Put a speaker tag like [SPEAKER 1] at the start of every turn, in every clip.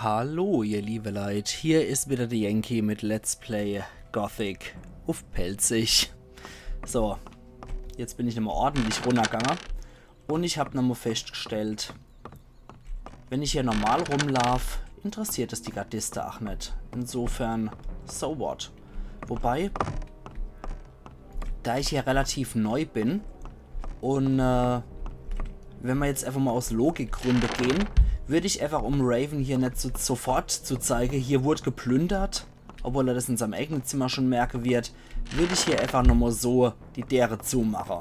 [SPEAKER 1] Hallo ihr liebe Leute, hier ist wieder der Yankee mit Let's Play Gothic auf Pelzig. So, jetzt bin ich nochmal ordentlich runtergegangen und ich habe nochmal festgestellt, wenn ich hier normal rumlaufe, interessiert es die Gardiste auch nicht. Insofern, so what. Wobei, da ich hier relativ neu bin und wenn wir jetzt einfach mal aus Logikgründe gehen, würde ich einfach, um Raven hier nicht sofort zu zeigen, hier wurde geplündert, obwohl er das in seinem eigenen Zimmer schon merken wird, würde ich hier einfach nochmal so die Dere zumachen.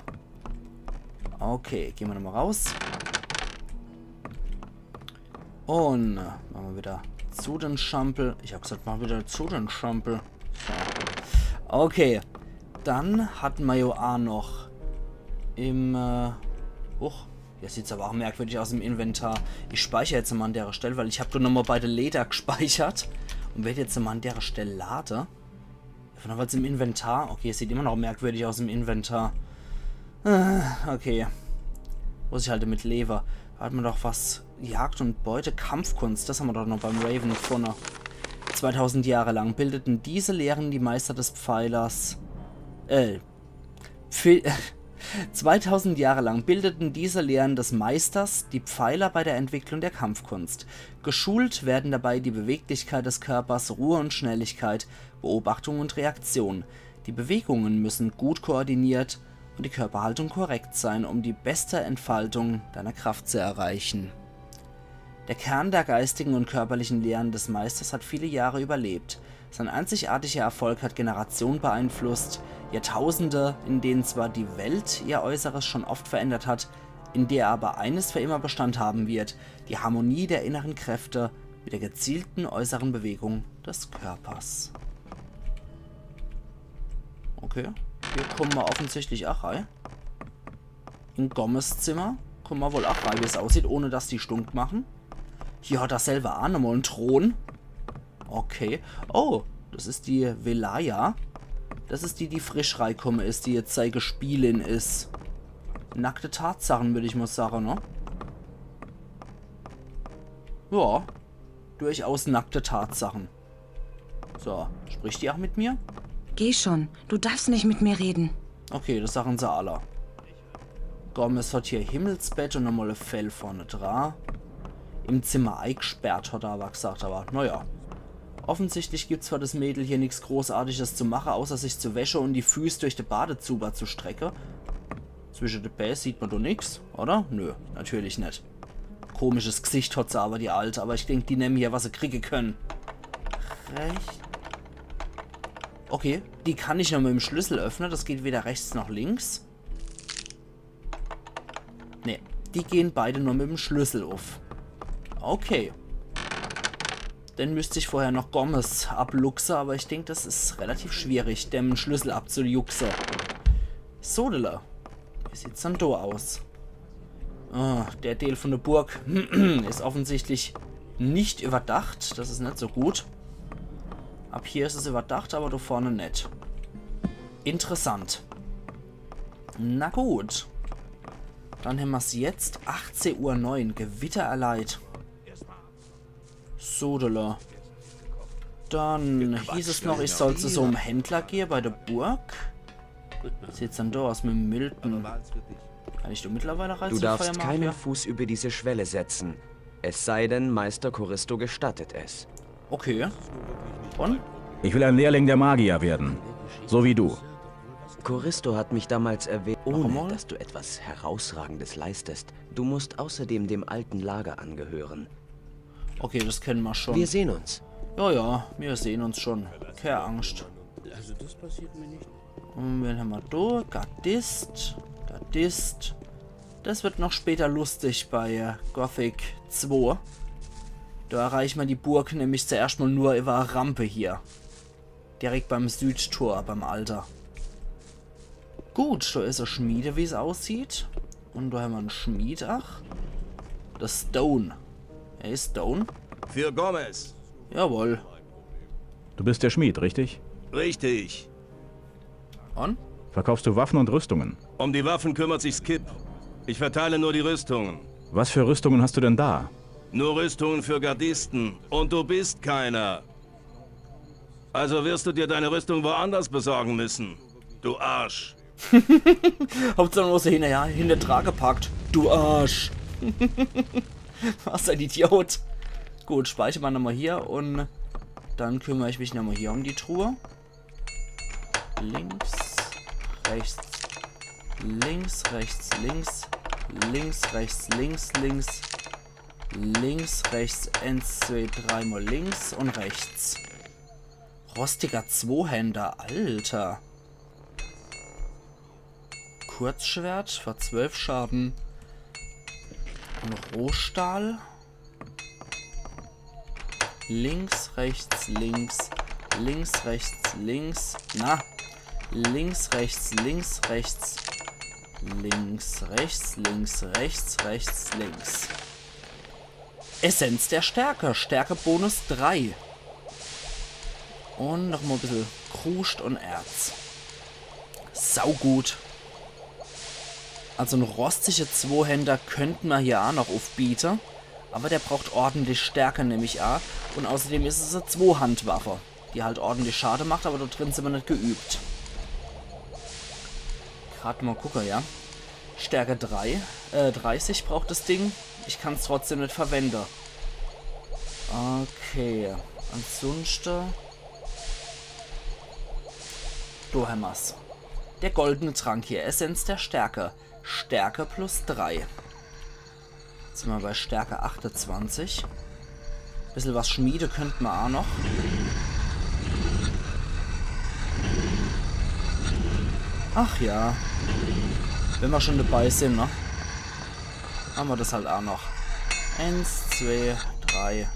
[SPEAKER 1] Okay, gehen wir nochmal raus. Und machen wir wieder zu den Schampel. Ich habe gesagt, machen wir wieder zu den Schampel. So. Okay, dann hatten wir ja auch noch im... Jetzt sieht es aber auch merkwürdig aus im Inventar. Ich speichere jetzt mal an der Stelle, weil ich habe nur noch bei der Leder gespeichert. Und werde jetzt mal an der Stelle laden. Von was im Inventar? Okay, es sieht immer noch merkwürdig aus im Inventar. Okay. Muss ich halt mit Lever. Da hat man doch was. Jagd und Beute, Kampfkunst. Das haben wir doch noch beim Raven gefunden. 2000 Jahre lang bildeten diese Lehren die Meister des Pfeilers. 2000 Jahre lang bildeten diese Lehren des Meisters die Pfeiler bei der Entwicklung der Kampfkunst. Geschult werden dabei die Beweglichkeit des Körpers, Ruhe und Schnelligkeit, Beobachtung und Reaktion. Die Bewegungen müssen gut koordiniert und die Körperhaltung korrekt sein, um die beste Entfaltung deiner Kraft zu erreichen. Der Kern der geistigen und körperlichen Lehren des Meisters hat viele Jahre überlebt. Sein einzigartiger Erfolg hat Generationen beeinflusst, Jahrtausende, in denen zwar die Welt ihr Äußeres schon oft verändert hat, in der aber eines für immer Bestand haben wird: die Harmonie der inneren Kräfte mit der gezielten äußeren Bewegung des Körpers. Okay, hier kommen wir offensichtlich auch rein. In Gommes Zimmer kommen wir wohl auch rein, wie es aussieht, ohne dass die stunk machen. Hier hat er selber auch nochmal einen Thron. Okay. Oh, das ist die Velaya. Das ist die frisch reingekommen ist, die jetzt seine Spielin ist. Nackte Tatsachen, würde ich mal sagen, ne? Ja, durchaus nackte Tatsachen. So, spricht die auch mit mir?
[SPEAKER 2] Geh schon, du darfst nicht mit mir reden.
[SPEAKER 1] Okay, das sagen sie alle. Gomez hat hier Himmelsbett und nochmal ein Fell vorne dran. Im Zimmer eingesperrt, hat er aber gesagt, aber naja. Offensichtlich gibt es für das Mädel hier nichts Großartiges zu machen, außer sich zu Wäsche und die Füße durch den Badezuber zu strecken. Zwischen den Bäs sieht man doch nichts, oder? Nö, natürlich nicht. Komisches Gesicht hat sie aber, die Alte, aber ich denke, die nehmen hier, was sie kriegen können. Rechts. Okay, die kann ich noch mit dem Schlüssel öffnen, das geht weder rechts noch links. Ne, die gehen beide nur mit dem Schlüssel auf. Okay. Dann müsste ich vorher noch Gomez abluchsen, aber ich denke, das ist relativ schwierig, den Schlüssel abzujuxen. Sodele. Wie sieht's dann da aus? Oh, der Teil von der Burg ist offensichtlich nicht überdacht. Das ist nicht so gut. Ab hier ist es überdacht, aber da vorne nicht. Interessant. Na gut. Dann haben wir es jetzt. 18:09 Uhr. Gewitter erleiht. Sodele. Dann hieß es noch, ich soll zu so einem Händler gehen bei der Burg. Was sieht's dann da aus mit Milton? Kann ich da mittlerweile reisen?
[SPEAKER 3] Du darfst keinen Fuß über diese Schwelle setzen. Es sei denn, Meister Choristo gestattet es.
[SPEAKER 1] Okay. Und?
[SPEAKER 4] Ich will ein Lehrling der Magier werden. So wie du.
[SPEAKER 3] Choristo hat mich damals erwähnt, ohne dass du etwas Herausragendes leistest. Du musst außerdem dem alten Lager angehören.
[SPEAKER 1] Okay, das kennen wir schon.
[SPEAKER 3] Wir sehen uns.
[SPEAKER 1] Ja, ja, wir sehen uns schon. Keine Angst.
[SPEAKER 5] Also das passiert mir nicht.
[SPEAKER 1] Und wen haben wir da? Gardist. Gardist. Das wird noch später lustig bei Gothic 2. Da erreicht man die Burg nämlich zuerst mal nur über eine Rampe hier. Direkt beim Südtor, beim Alter. Gut, da ist eine Schmiede, wie es aussieht. Und da haben wir einen Schmied, ach. Das Stone. Er ist Stone.
[SPEAKER 6] Für Gomez.
[SPEAKER 1] Jawohl.
[SPEAKER 4] Du bist der Schmied, richtig?
[SPEAKER 6] Richtig.
[SPEAKER 1] Und?
[SPEAKER 4] Verkaufst du Waffen und Rüstungen?
[SPEAKER 6] Um die Waffen kümmert sich Skip. Ich verteile nur die Rüstungen.
[SPEAKER 4] Was für Rüstungen hast du denn da?
[SPEAKER 6] Nur Rüstungen für Gardisten. Und du bist keiner. Also wirst du dir deine Rüstung woanders besorgen müssen. Du Arsch.
[SPEAKER 1] Hauptsache nur so hinter Trage packt. Du Arsch. Was ein Idiot. Gut, speichern wir nochmal hier und dann kümmere ich mich nochmal hier um die Truhe. Links, rechts, links, rechts, links, links, rechts, links, links, links, rechts, 1, 2, 3 mal links und rechts. Rostiger Zweihänder, Alter. Kurzschwert für 12 Schaden. Und Rohstahl. Links, rechts, links. Links, rechts, links. Na. Links, rechts, links, rechts. Links, rechts, links, rechts, rechts, links. Essenz der Stärke. Stärke Bonus 3. Und nochmal ein bisschen Kruscht und Erz. Saugut. Also ein rostiger Zweihänder könnten wir hier auch noch aufbieten. Aber der braucht ordentlich Stärke, nämlich auch. Und außerdem ist es eine Zweihandwaffe, die halt ordentlich Schade macht, aber da drin sind wir nicht geübt. Gerade mal gucken, ja. Stärke 30 braucht das Ding. Ich kann es trotzdem nicht verwenden. Okay. Ansonsten... Du Hämmers. Der goldene Trank hier. Essenz der Stärke. Stärke plus 3. Jetzt sind wir bei Stärke 28. Bisschen was Schmiede könnten wir auch noch. Ach ja. Wenn wir schon dabei sind, ne? Haben wir das halt auch noch. 1, 2, 3.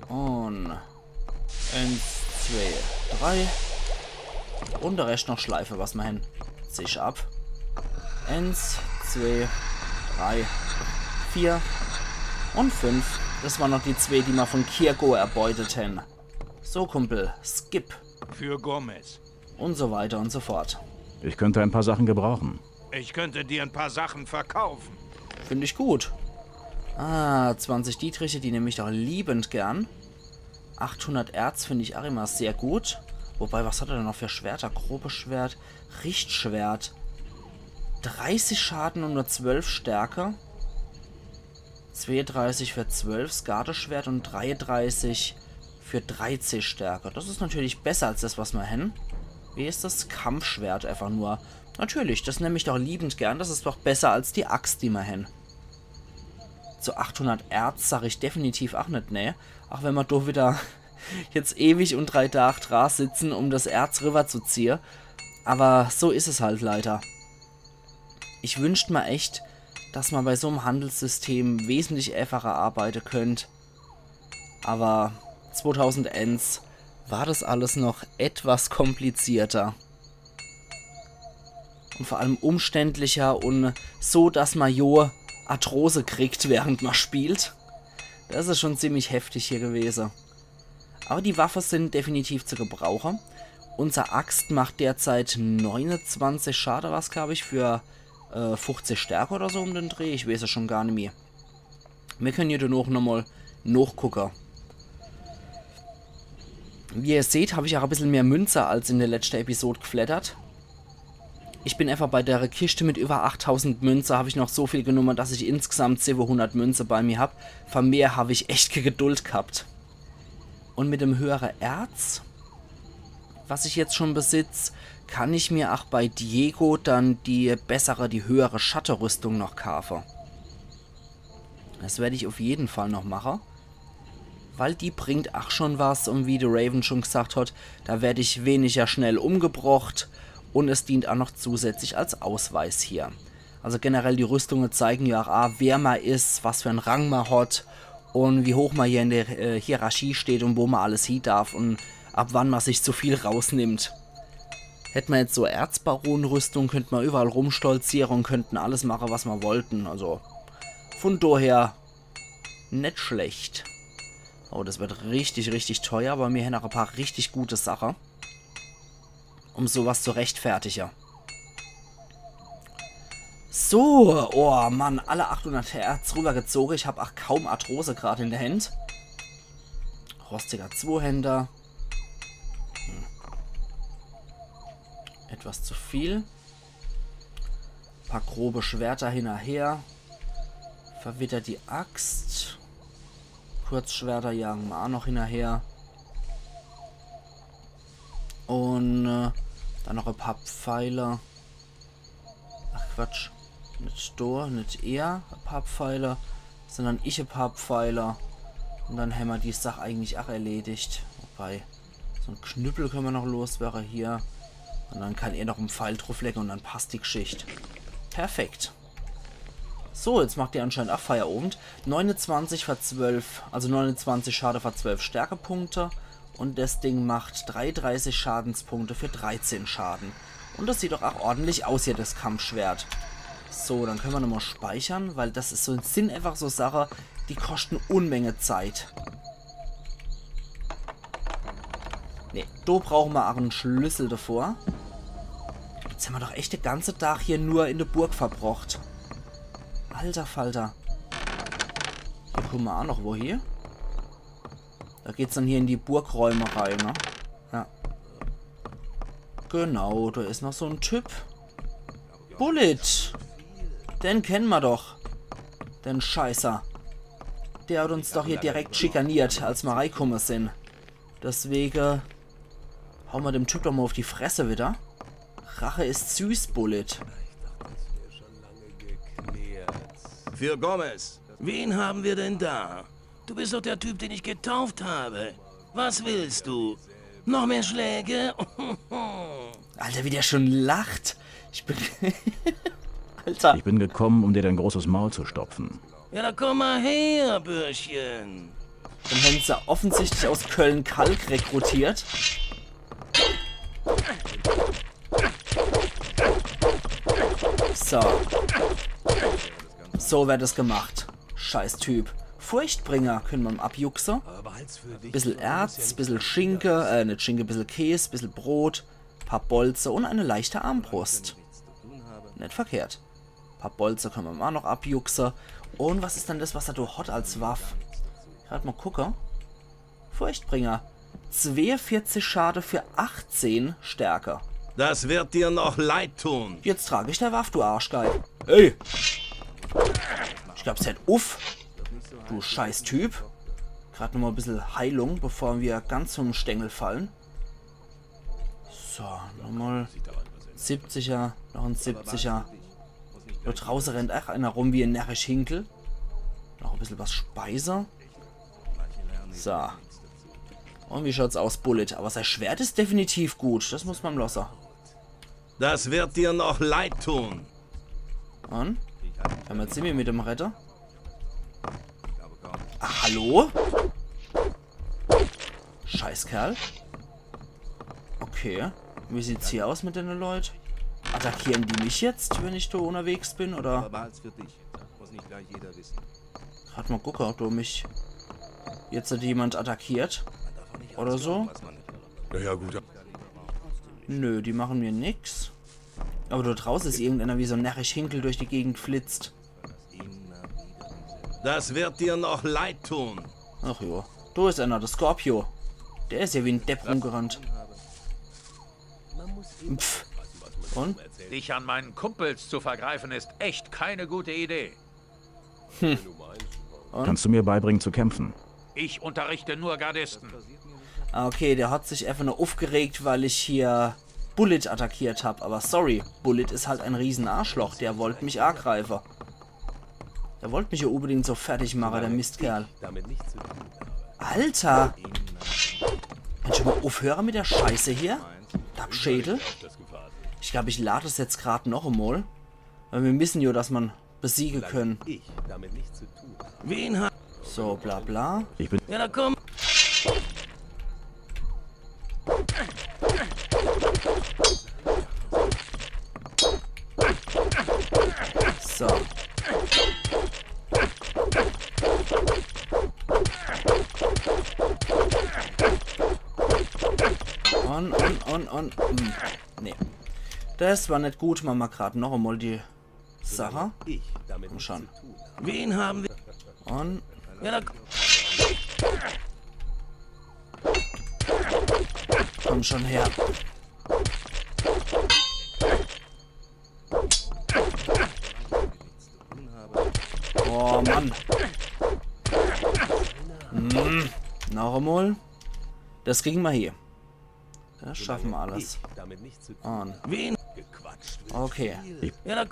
[SPEAKER 1] Und 1, 2, 3. Und der Rest noch Schleife, was wir hin. Sich ab. 1, 2, 3, 4 und 5. Das waren noch die 2, die wir von Kirko erbeutet haben. So, Kumpel. Skip.
[SPEAKER 7] Für Gomez.
[SPEAKER 1] Und so weiter und so fort.
[SPEAKER 4] Ich könnte ein paar Sachen gebrauchen.
[SPEAKER 7] Ich könnte dir ein paar Sachen verkaufen.
[SPEAKER 1] Finde ich gut. Ah, 20 Dietriche, die nehme ich doch liebend gern. 800 Erz finde ich auch immer sehr gut. Wobei, was hat er denn noch für Schwerter? Grobes Schwert, Richtschwert. 30 Schaden und nur 12 Stärke. 32 für 12 Skadeschwert und 33 für 13 Stärke. Das ist natürlich besser als das, was wir haben. Wie ist das? Kampfschwert einfach nur. Natürlich, das nehme ich doch liebend gern. Das ist doch besser als die Axt, die wir haben. Zu 800 Erz sage ich definitiv auch nicht, ne? Auch wenn wir doch wieder jetzt ewig und 3 Tage dran sitzen, um das Erz rüber zu ziehen. Aber so ist es halt leider. Ich wünschte mir echt, dass man bei so einem Handelssystem wesentlich einfacher arbeiten könnte. Aber 2001 war das alles noch etwas komplizierter. Und vor allem umständlicher und so, dass man jo Arthrose kriegt, während man spielt. Das ist schon ziemlich heftig hier gewesen. Aber die Waffen sind definitiv zu gebrauchen. Unser Axt macht derzeit 29 Schade, was glaube ich, für 50 Stärke oder so um den Dreh. Ich weiß es schon gar nicht mehr. Wir können hier dann auch nochmal nachgucken. Wie ihr seht, habe ich auch ein bisschen mehr Münze als in der letzten Episode geflattert. Ich bin einfach bei der Kiste mit über 8000 Münze, habe ich noch so viel genommen, dass ich insgesamt 700 Münze bei mir habe. Von mehr habe ich echt Geduld gehabt. Und mit dem höheren Erz, was ich jetzt schon besitze, kann ich mir auch bei Diego dann die höhere Schattenrüstung noch kaufen. Das werde ich auf jeden Fall noch machen. Weil die bringt auch schon was und wie der Raven schon gesagt hat, da werde ich weniger schnell umgebracht und es dient auch noch zusätzlich als Ausweis hier. Also generell die Rüstungen zeigen ja auch, wer man ist, was für einen Rang man hat und wie hoch man hier in der Hierarchie steht und wo man alles hin darf und ab wann man sich zu viel rausnimmt. Hätten wir jetzt so Erzbaronenrüstung, könnten wir überall rumstolzieren und könnten alles machen, was wir wollten. Also von daher nicht schlecht. Oh, das wird richtig, richtig teuer, aber wir haben noch ein paar richtig gute Sachen, um sowas zu rechtfertigen. So, oh Mann, alle 800 Hertz rübergezogen. Ich habe auch kaum Arthrose gerade in der Hand. Rostiger Zweihänder. Etwas zu viel. Paar grobe Schwerter hinterher. Verwittert die Axt. Kurzschwerter jagen wir auch noch hinterher. Und dann noch ein paar Pfeile. Ach Quatsch. Nicht da, nicht er ein paar Pfeile, sondern ich ein paar Pfeile. Und dann haben wir die Sache eigentlich auch erledigt. Wobei, so ein Knüppel können wir noch loswerden hier. Und dann kann er noch einen Pfeil drauflegen und dann passt die Geschichte. Perfekt. So, jetzt macht ihr anscheinend auch Feierabend. 29 für 12, also 29 Schade für 12 Stärkepunkte. Und das Ding macht 33 Schadenspunkte für 13 Schaden. Und das sieht doch auch ordentlich aus hier, das Kampfschwert. So, dann können wir nochmal speichern, weil das ist so ein Sinn einfach so Sache, die kosten Unmenge Zeit. Ne, da brauchen wir auch einen Schlüssel davor. Jetzt haben wir doch echt den ganzen Tag hier nur in der Burg verbracht. Alter Falter. Hier gucken wir auch noch wo hier. Da geht's dann hier in die Burgräume rein, ne? Ja. Genau, da ist noch so ein Typ. Bullet. Den kennen wir doch. Den Scheißer. Der hat uns doch hier direkt schikaniert, als wir reingekommen sind. Deswegen hauen wir dem Typ doch mal auf die Fresse wieder. Rache ist süß, Bullet.
[SPEAKER 6] Für Gomez. Wen haben wir denn da? Du bist doch der Typ, den ich getauft habe. Was willst du? Noch mehr Schläge?
[SPEAKER 1] Alter, wie der schon lacht. Ich bin... Alter.
[SPEAKER 4] Ich bin gekommen, um dir dein großes Maul zu stopfen.
[SPEAKER 6] Ja, da komm mal her, Bürschchen.
[SPEAKER 1] Dann haben sie offensichtlich aus Köln-Kalk rekrutiert. So. So wird es gemacht. Scheiß Typ. Furchtbringer können wir abjuxen. Bisschen Erz, bisschen Schinke, nicht Schinke, bisschen Käse, bisschen Brot, paar Bolze und eine leichte Armbrust. Nicht verkehrt. Paar Bolze können wir mal noch abjuxen. Und was ist denn das, was er da hat als Waffe? Gerade mal gucken. Furchtbringer. 42 Schade für 18 Stärke.
[SPEAKER 6] Das wird dir noch leid tun.
[SPEAKER 1] Jetzt trage ich der Waffe, du Arschgeil. Ey! Ich glaub's halt uff. Du scheiß Typ. Gerade noch mal ein bisschen Heilung, bevor wir ganz zum Stängel fallen. So, nochmal 70er, noch ein 70er. Da draußen rennt auch einer rum wie ein närrisch Hinkel. Noch ein bisschen was Speise. So. Und wie schaut's aus, Bullet? Aber sein Schwert ist definitiv gut. Das muss man lassen.
[SPEAKER 6] Das wird dir noch leid tun.
[SPEAKER 1] Und? Haben wir jetzt sind wir mit dem Retter? Ach, hallo? Scheißkerl. Okay. Wie sieht's hier aus mit den Leuten? Attackieren die mich jetzt, wenn ich da unterwegs bin, oder? Gerade mal gucken, ob da mich jetzt jemand attackiert. Oder so.
[SPEAKER 8] Ja, gut.
[SPEAKER 1] Nö, die machen mir nix. Aber da draußen ist irgendeiner wie so ein närrisch Hinkel durch die Gegend flitzt.
[SPEAKER 6] Das wird dir noch leid tun.
[SPEAKER 1] Ach jo. Da ist einer, der Scorpio. Der ist ja wie ein Depp rumgerannt. Pff. Und?
[SPEAKER 7] Dich an meinen Kumpels zu vergreifen ist echt keine gute Idee.
[SPEAKER 4] Kannst du mir beibringen zu kämpfen?
[SPEAKER 7] Ich unterrichte nur Gardisten.
[SPEAKER 1] Ah, okay, der hat sich einfach nur aufgeregt, weil ich hier Bullet attackiert habe. Aber sorry, Bullet ist halt ein riesen Arschloch. Der wollte mich angreifen. Der wollte mich ja unbedingt so fertig machen, der Mistkerl. Alter! Kann ich mal aufhören mit der Scheiße hier? Schädel. Ich glaube, ich lade es jetzt gerade noch einmal. Weil wir wissen ja, dass man besiegen können.
[SPEAKER 6] Wen hat...
[SPEAKER 1] So, bla bla.
[SPEAKER 4] Ich bin...
[SPEAKER 6] Ja, da komm.
[SPEAKER 1] So. Und. Nee. Das war nicht gut. Machen wir gerade noch einmal die Sache. Komm schon.
[SPEAKER 6] Wen haben wir?
[SPEAKER 1] Und
[SPEAKER 6] Ja, da,
[SPEAKER 1] komm schon her. Oh Mann. Noch einmal. Das kriegen wir hier. Das schaffen wir alles. Und.
[SPEAKER 6] wen?
[SPEAKER 1] Okay.
[SPEAKER 6] Ja, da,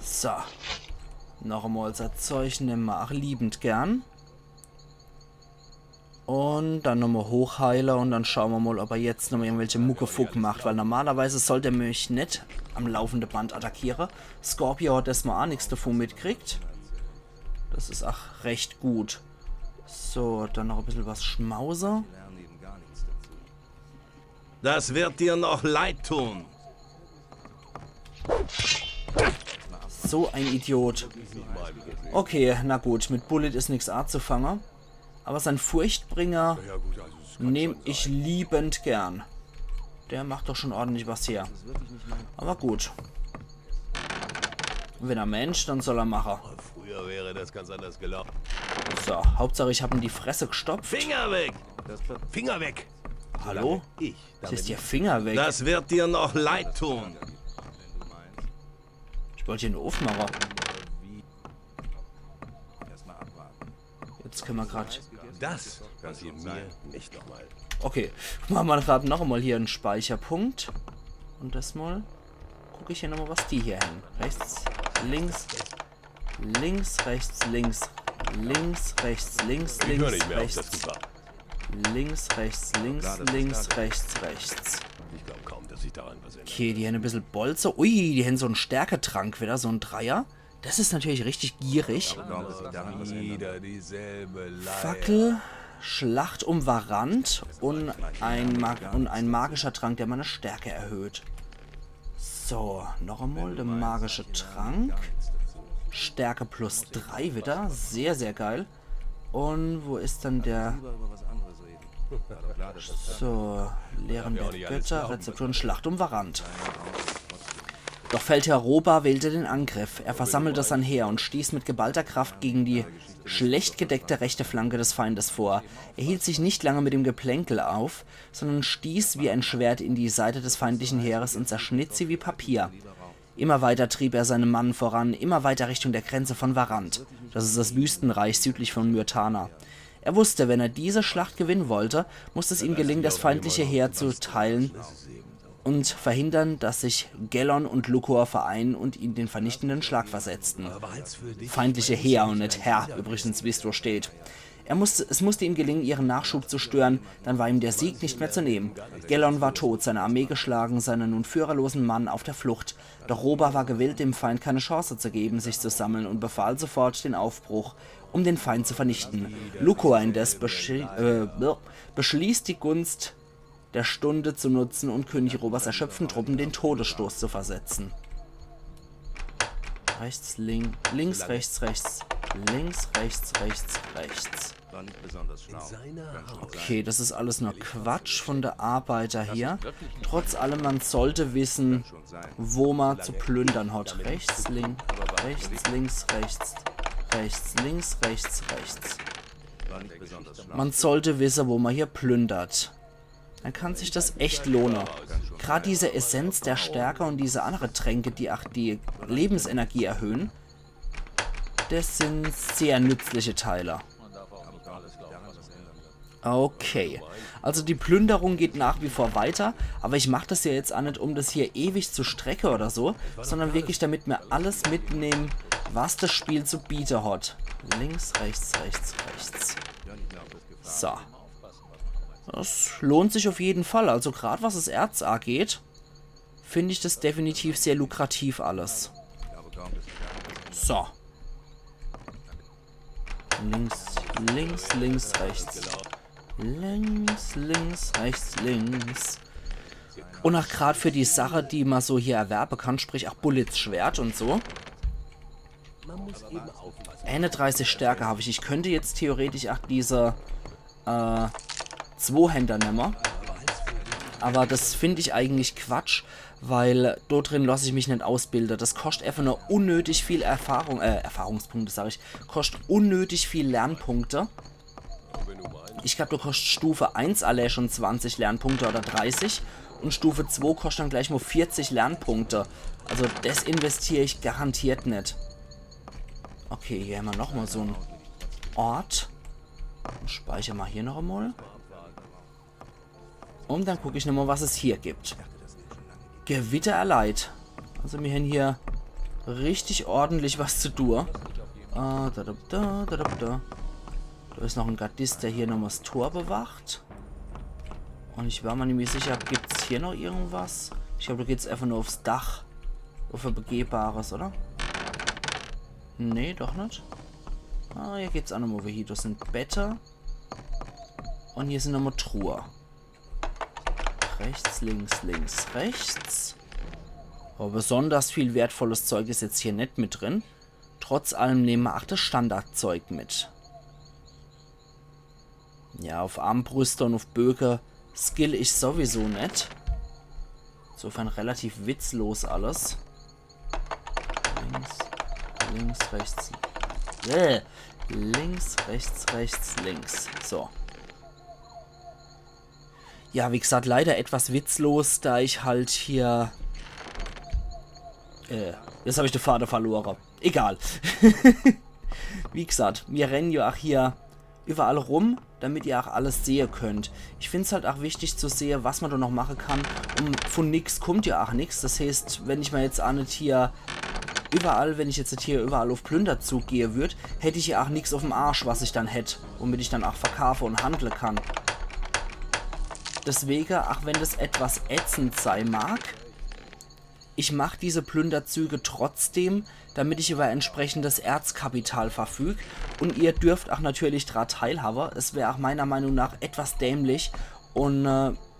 [SPEAKER 1] So. Noch einmal das Zeug nehmen wir auch liebend gern. Und dann nochmal Hochheiler und dann schauen wir mal, ob er jetzt nochmal irgendwelche Muckefuck macht, weil normalerweise sollte er mich nicht am laufenden Band attackieren. Scorpio hat erstmal auch nichts davon mitkriegt. Das ist auch recht gut. So, dann noch ein bisschen was Schmauser.
[SPEAKER 6] das wird dir noch leid tun.
[SPEAKER 1] So ein Idiot. Okay, na gut, mit Bullet ist nichts anzufangen. Aber sein Furchtbringer nehme ich liebend gern. Der macht doch schon ordentlich was her. Aber gut. Wenn er Mensch, dann soll er machen.
[SPEAKER 8] Früher wäre das ganz anders gelaufen.
[SPEAKER 1] So, Hauptsache ich habe ihm die Fresse gestopft.
[SPEAKER 6] Finger weg!
[SPEAKER 8] Finger weg!
[SPEAKER 1] Hallo? Das ist der Finger weg.
[SPEAKER 6] Das wird dir noch leid tun.
[SPEAKER 1] Ich wollte hier einen Aufmacher. Jetzt können wir gerade...
[SPEAKER 8] Das passiert mir nicht nochmal.
[SPEAKER 1] Okay, machen wir gerade noch einmal hier einen Speicherpunkt. Und das mal... Gucke ich hier nochmal, was die hier hängen. Rechts, links, links, rechts, links, links, rechts, links,
[SPEAKER 8] Ich höre
[SPEAKER 1] links,
[SPEAKER 8] nicht mehr auf das
[SPEAKER 1] rechts,
[SPEAKER 8] Gefahr.
[SPEAKER 1] links, rechts, links, links, rechts, rechts.
[SPEAKER 8] Ich glaube kaum, dass ich daran was ändere.
[SPEAKER 1] Okay, die haben ein bisschen Bolzer. Ui, die haben so einen Stärketrank wieder, so ein Dreier. Das ist natürlich richtig gierig.
[SPEAKER 8] Wieder dieselbe Leier.
[SPEAKER 1] Fackel, Schlacht um Varant und ein magischer Trank, der meine Stärke erhöht. So, noch einmal der magische Trank. Stärke plus 3 wieder. Sehr, sehr geil. Und wo ist dann der... So, Lehren der Götter, Rezeptur und Schlacht um Varant. Doch Feldherr Roba wählte den Angriff. Er versammelte sein Heer und stieß mit geballter Kraft gegen die schlecht gedeckte rechte Flanke des Feindes vor. Er hielt sich nicht lange mit dem Geplänkel auf, sondern stieß wie ein Schwert in die Seite des feindlichen Heeres und zerschnitt sie wie Papier. Immer weiter trieb er seine Mannen voran, immer weiter Richtung der Grenze von Varant. Das ist das Wüstenreich südlich von Myrtana. Er wusste, wenn er diese Schlacht gewinnen wollte, musste es ihm gelingen, das feindliche Heer zu teilen und verhindern, dass sich Gellon und Lukor vereinen und ihn den vernichtenden Schlag versetzten. Feindliche Heer und nicht Herr, übrigens, wie es dort steht. Es musste ihm gelingen, ihren Nachschub zu stören, dann war ihm der Sieg nicht mehr zu nehmen. Gellon war tot, seine Armee geschlagen, seine nun führerlosen Mann auf der Flucht. Doch Roba war gewillt, dem Feind keine Chance zu geben, sich zu sammeln und befahl sofort den Aufbruch, um den Feind zu vernichten. Lukor indes beschließt, die Gunst der Stunde zu nutzen und König Robas erschöpften Truppen den Todesstoß zu versetzen. Rechts, links, rechts, rechts, links, rechts, rechts, rechts. Okay, das ist alles nur Quatsch von der Arbeiter hier. Trotz allem, man sollte wissen, wo man zu plündern hat. Rechts, links, links, rechts, rechts, links, rechts, rechts. Man sollte wissen, wo man hier plündert. Dann kann sich das echt lohnen. Gerade diese Essenz der Stärke und diese andere Tränke, die auch die Lebensenergie erhöhen, das sind sehr nützliche Teile. Okay, also die Plünderung geht nach wie vor weiter, aber ich mache das ja jetzt auch nicht, um das hier ewig zu strecken oder so, sondern wirklich, damit wir alles mitnehmen, was das Spiel zu bieten hat. Links, rechts, rechts, rechts. So. Das lohnt sich auf jeden Fall. Also gerade was das Erz angeht, finde ich das definitiv sehr lukrativ alles. So. Links, links, links, rechts. Links, links, rechts, links. Und auch gerade für die Sache, die man so hier erwerben kann, sprich auch Bullets Schwert und so, Eine 30 Stärke habe ich. Ich könnte jetzt theoretisch auch diese Zweihänder nehmen. Aber das finde ich eigentlich Quatsch, weil dort drin lasse ich mich nicht ausbilden. Das kostet einfach nur unnötig viel Erfahrungspunkte, sage ich. Kostet unnötig viel Lernpunkte. Ich glaube, du kostet Stufe 1 alle schon 20 Lernpunkte oder 30. Und Stufe 2 kostet dann gleich nur 40 Lernpunkte. Also das investiere ich garantiert nicht. Okay, hier haben wir nochmal so einen Ort. Und speichere mal hier noch einmal. Und dann gucke ich nochmal, was es hier gibt. Gewitter erleiht. Also wir haben hier richtig ordentlich was zu tun. Da ist noch ein Gardist, der hier nochmal das Tor bewacht. Und ich war mir nicht mehr sicher, gibt es hier noch irgendwas? Ich glaube, da geht es einfach nur aufs Dach. Auf ein begehbares, oder? Nee, doch nicht. Ah, hier geht es auch nochmal over hier. Das sind Bette. Und hier sind nochmal Truhe. Rechts, links, links, rechts. Aber besonders viel wertvolles Zeug ist jetzt hier nicht mit drin. Trotz allem nehmen wir auch das Standardzeug mit. Ja, auf Armbrüste und auf Böcke skill ich sowieso nicht. Insofern relativ witzlos alles. Links, rechts. Links, rechts, links. So. Ja, wie gesagt, leider etwas witzlos, da ich halt hier... jetzt habe ich den Vater verloren. Egal. Wie gesagt, wir rennen ja auch hier überall rum, damit ihr auch alles sehen könnt. Ich finde es halt auch wichtig zu sehen, was man da noch machen kann. Und von nix kommt ja auch nichts. Das heißt, wenn ich mal jetzt auch nicht hier... Überall, wenn ich jetzt hier überall auf Plünderzug gehe würde, hätte ich ja auch nichts auf dem Arsch, was ich dann hätte. Womit ich dann auch verkaufe und handle kann. Deswegen, auch wenn das etwas ätzend sein mag, ich mache diese Plünderzüge trotzdem, damit ich über entsprechendes Erzkapital verfüge. Und ihr dürft auch natürlich daran teilhaben. Es wäre auch meiner Meinung nach etwas dämlich und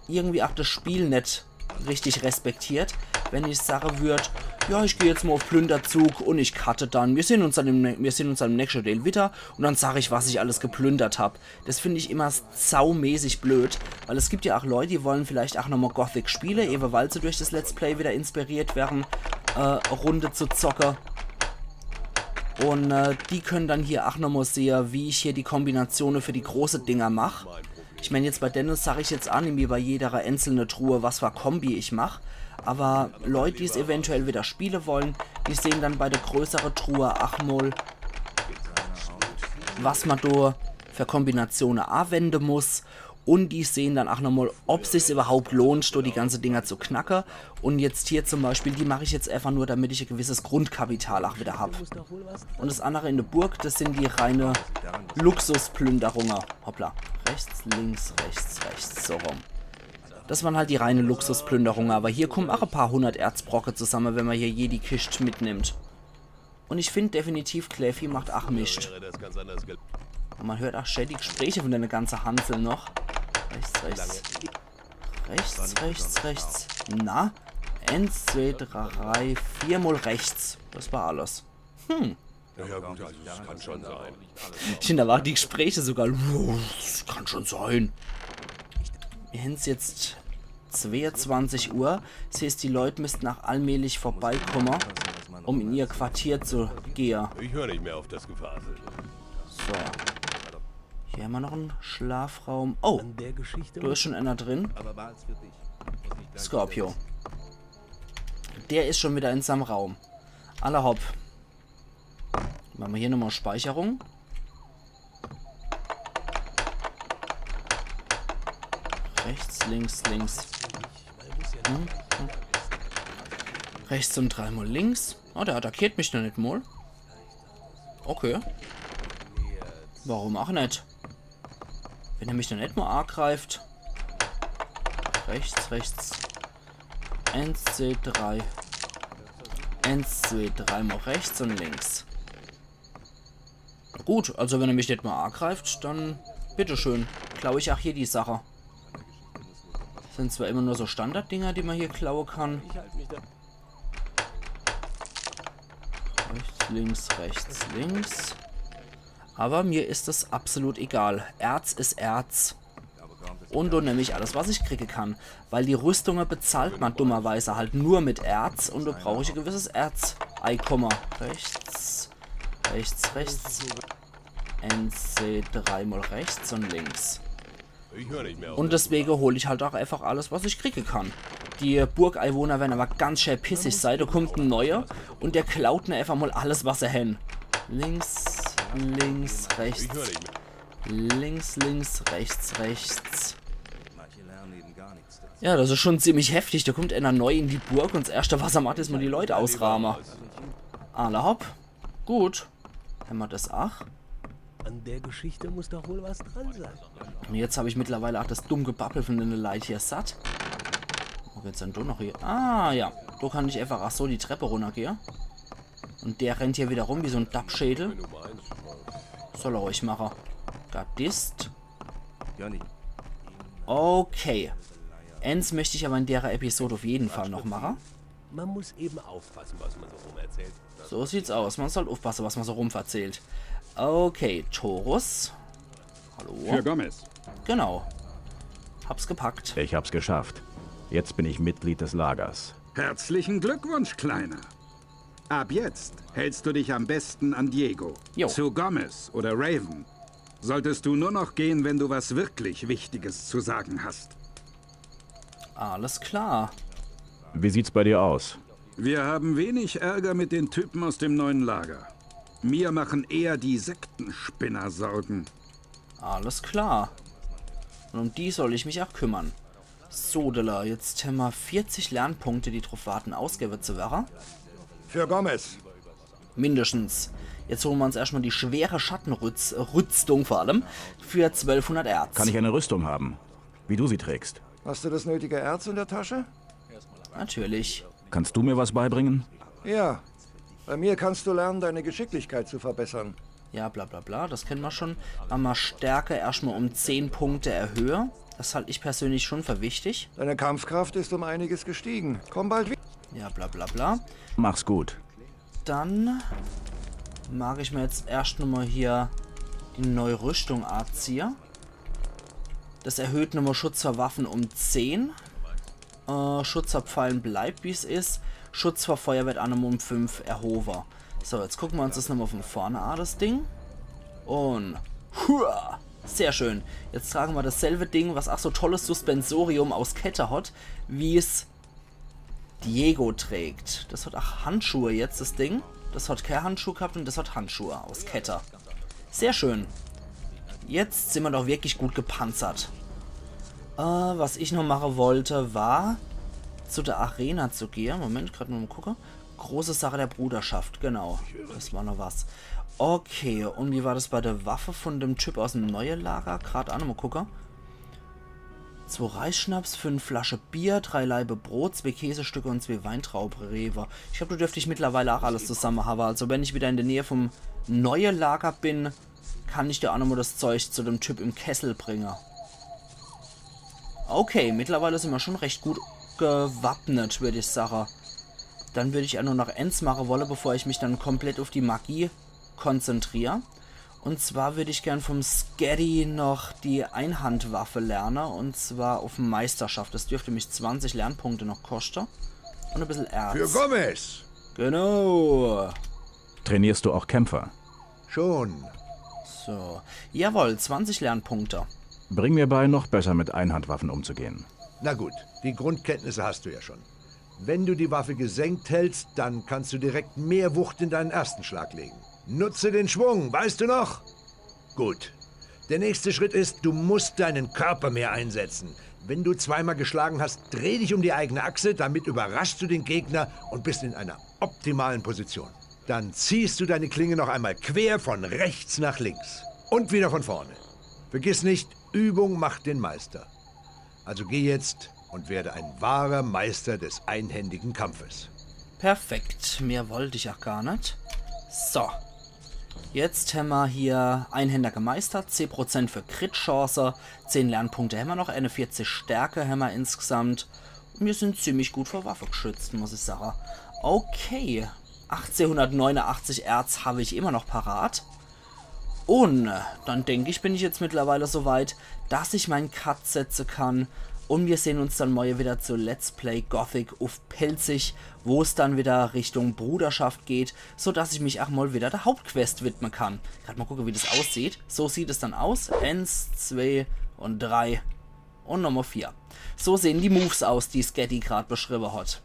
[SPEAKER 1] irgendwie auch das Spiel nicht richtig respektiert, wenn ich sagen würde, ja, ich gehe jetzt mal auf Plünderzug und ich cutte dann. Wir sehen uns dann im nächsten Teil wieder und dann sage ich, was ich alles geplündert habe. Das finde ich immer saumäßig blöd, weil es gibt ja auch Leute, die wollen vielleicht auch nochmal Gothic spielen, eben weil sie durch das Let's Play wieder inspiriert werden, eine Runde zu zocken. Und die können dann hier auch nochmal sehen, wie ich hier die Kombinationen für die großen Dinger mache. Ich meine, jetzt bei Dennis sage ich jetzt auch nicht mehr bei jeder einzelnen Truhe, was für Kombi ich mache. Aber Leute, die es eventuell wieder spielen wollen, die sehen dann bei der größeren Truhe auch mal, was man da für Kombinationen anwenden muss. Und die sehen dann auch nochmal, ob es sich überhaupt lohnt, da die ganzen Dinger zu knacken. Und jetzt hier zum Beispiel, die mache ich jetzt einfach nur, damit ich ein gewisses Grundkapital auch wieder habe. Und das andere in der Burg, das sind die reine Luxusplünderungen. Hoppla. Rechts, links, rechts, so rum. Das waren halt die reine Luxusplünderungen, aber hier kommen auch ein paar 100 Erzbrocken zusammen, wenn man hier die Kiste mitnimmt. Und ich finde definitiv, Cleffi macht auch Mist. Und man hört auch schädige Gespräche von der ganzen Hansel noch. Rechts. Na? 1, 2, 3, 4 mal rechts. Das war alles.
[SPEAKER 8] Ja gut, also das kann schon sein.
[SPEAKER 1] Ich finde, da waren die Gespräche sogar... Das kann schon sein. Wir haben es jetzt 22 Uhr. Das heißt, die Leute müssten nach allmählich vorbeikommen, um in ihr Quartier zu gehen.
[SPEAKER 8] Ich höre nicht mehr auf das Gefasel.
[SPEAKER 1] So. Hier haben wir noch einen Schlafraum. Oh, da ist schon einer drin. Scorpio. Der ist schon wieder in seinem Raum. Aller hopp. Machen wir hier nochmal Speicherung. Rechts, links. Rechts und dreimal links. Oh, der attackiert mich noch nicht mal. Okay. Warum auch nicht? Wenn er mich noch nicht mal angreift. Rechts. 1, 2, 3. 1, 2, 3 mal rechts und links. Gut, also wenn er mich nicht mal angreift, dann bitteschön. Klaue ich auch hier die Sache. Das sind zwar immer nur so Standarddinger, die man hier klauen kann. Rechts, links, rechts, links. Aber mir ist das absolut egal. Erz ist Erz. Und du nehme ich alles, was ich kriegen kann. Weil die Rüstungen bezahlt man dummerweise halt nur mit Erz. Und da brauche ich ein gewisses Erz-Einkommen. Rechts, rechts, rechts. NC dreimal rechts und links.
[SPEAKER 8] Ich höre nicht mehr auf.
[SPEAKER 1] Und deswegen hole ich halt auch einfach alles, was ich kriegen kann. Die Burgeinwohner werden aber ganz schön pissig sein. Da kommt ein neuer und der klaut mir einfach mal alles, was er hat. Links, links, rechts.
[SPEAKER 8] Ich höre nicht mehr.
[SPEAKER 1] Links, links, rechts, rechts. Ja, das ist schon ziemlich heftig. Da kommt einer neu in die Burg und das erste, was er macht, ist mal die Leute ausrahmen. Alle hopp. Gut. Haben wir das auch?
[SPEAKER 5] An der Geschichte muss doch wohl was dran sein.
[SPEAKER 1] Und jetzt habe ich mittlerweile auch das dumme Gebabbel von den Leuten hier satt. Wo geht's denn du noch hier? Ah, ja. Da kann ich einfach, ach so, die Treppe runtergehen. Und der rennt hier wieder rum wie so ein Dappschädel. Soll er ruhig machen. Gardist. Okay. Eins möchte ich aber in der Episode auf jeden Fall noch machen.
[SPEAKER 5] Man muss eben aufpassen, was man so rum erzählt.
[SPEAKER 1] So sieht's aus. Man soll aufpassen, was man so rumverzählt. Okay, Taurus. Hallo.
[SPEAKER 9] Für Gomez.
[SPEAKER 1] Genau. Hab's gepackt.
[SPEAKER 4] Ich hab's geschafft. Jetzt bin ich Mitglied des Lagers.
[SPEAKER 9] Herzlichen Glückwunsch, Kleiner. Ab jetzt hältst du dich am besten an Diego.
[SPEAKER 1] Jo.
[SPEAKER 9] Zu Gomez oder Raven solltest du nur noch gehen, wenn du was wirklich Wichtiges zu sagen hast.
[SPEAKER 1] Alles klar.
[SPEAKER 4] Wie sieht's bei dir aus?
[SPEAKER 9] Wir haben wenig Ärger mit den Typen aus dem neuen Lager. Mir machen eher die Sektenspinner Sorgen.
[SPEAKER 1] Alles klar. Und um die soll ich mich auch kümmern. Sodela, jetzt haben wir 40 Lernpunkte, die drauf warten, ausgewählt zu werden.
[SPEAKER 10] Für Gomez.
[SPEAKER 1] Mindestens. Jetzt holen wir uns erstmal die schwere Schattenrüstung vor allem für 1200 Erz.
[SPEAKER 4] Kann ich eine Rüstung haben? Wie du sie trägst?
[SPEAKER 10] Hast du das nötige Erz in der Tasche?
[SPEAKER 1] Natürlich.
[SPEAKER 4] Kannst du mir was beibringen?
[SPEAKER 10] Ja. Bei mir kannst du lernen, deine Geschicklichkeit zu verbessern.
[SPEAKER 1] Ja, bla bla bla, das kennen wir schon. Mal Stärke erstmal um 10 Punkte erhöhe. Das halte ich persönlich schon für wichtig.
[SPEAKER 10] Deine Kampfkraft ist um einiges gestiegen. Komm bald wieder.
[SPEAKER 1] Ja, bla bla bla.
[SPEAKER 4] Mach's gut.
[SPEAKER 1] Dann mag ich mir jetzt erst nochmal hier die neue Rüstung anziehen. Das erhöht nochmal Schutz vor Waffen um 10. Schutz vor Pfeilen bleibt, wie es ist. Schutz vor Feuer wird um 5 erhoben. So, jetzt gucken wir uns das nochmal von vorne an, das Ding. Und hua, sehr schön. Jetzt tragen wir dasselbe Ding, was auch so tolles Suspensorium aus Kette hat, wie es Diego trägt. Das hat auch Handschuhe jetzt, das Ding. Das hat keine Handschuhe gehabt und das hat Handschuhe aus Kette. Sehr schön. Jetzt sind wir doch wirklich gut gepanzert. Was ich noch machen wollte, war zu der Arena zu gehen. Moment, gerade mal gucken. Große Sache der Bruderschaft, genau. Das war noch was. Okay, und wie war das bei der Waffe von dem Typ aus dem neuen Lager? Gerade an, mal gucken. 2 Reisschnaps, 5 Flasche Bier, 3 Laibe Brot, 2 Käsestücke und 2 Weintraubenrewe. Ich glaube, du dürfte ich mittlerweile auch alles zusammen haben. Also wenn ich wieder in der Nähe vom neuen Lager bin, kann ich dir auch nochmal das Zeug zu dem Typ im Kessel bringen. Okay, mittlerweile sind wir schon recht gut gewappnet, würde ich sagen. Dann würde ich auch nur noch Ends machen wollen, bevor ich mich dann komplett auf die Magie konzentriere. Und zwar würde ich gern vom Skaddy noch die Einhandwaffe lernen. Und zwar auf Meisterschaft. Das dürfte mich 20 Lernpunkte noch kosten. Und ein bisschen Erz.
[SPEAKER 10] Für Gomez.
[SPEAKER 1] Genau.
[SPEAKER 4] Trainierst du auch Kämpfer?
[SPEAKER 10] Schon.
[SPEAKER 1] So. Jawohl, 20 Lernpunkte.
[SPEAKER 4] Bring mir bei, noch besser mit Einhandwaffen umzugehen.
[SPEAKER 11] Na gut, die Grundkenntnisse hast du ja schon. Wenn du die Waffe gesenkt hältst, dann kannst du direkt mehr Wucht in deinen ersten Schlag legen. Nutze den Schwung, weißt du noch? Gut. Der nächste Schritt ist, du musst deinen Körper mehr einsetzen. Wenn du zweimal geschlagen hast, dreh dich um die eigene Achse, damit überraschst du den Gegner und bist in einer optimalen Position. Dann ziehst du deine Klinge noch einmal quer von rechts nach links. Und wieder von vorne. Vergiss nicht, Übung macht den Meister. Also geh jetzt und werde ein wahrer Meister des einhändigen Kampfes.
[SPEAKER 1] Perfekt. Mehr wollte ich auch gar nicht. So. Jetzt haben wir hier Einhänder gemeistert. 10% für Crit-Chance. 10 Lernpunkte haben wir noch. 41 Stärke haben wir insgesamt. Und wir sind ziemlich gut vor Waffe geschützt, muss ich sagen. Okay. 1889 Erz habe ich immer noch parat. Und dann denke ich, bin ich jetzt mittlerweile so weit, dass ich meinen Cut setzen kann. Und wir sehen uns dann morgen wieder zu Let's Play Gothic auf Pelzig, wo es dann wieder Richtung Bruderschaft geht, sodass ich mich auch mal wieder der Hauptquest widmen kann. Gerade mal gucken, wie das aussieht. So sieht es dann aus. 1, 2 und 3 und Nummer 4. So sehen die Moves aus, die Sketty gerade beschrieben hat.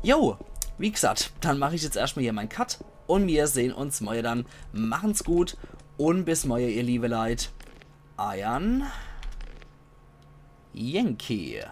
[SPEAKER 1] Jo, wie gesagt, dann mache ich jetzt erstmal hier meinen Cut und wir sehen uns morgen dann. Machen's gut und bis morgen, ihr liebe Leute. Ayan Yankee.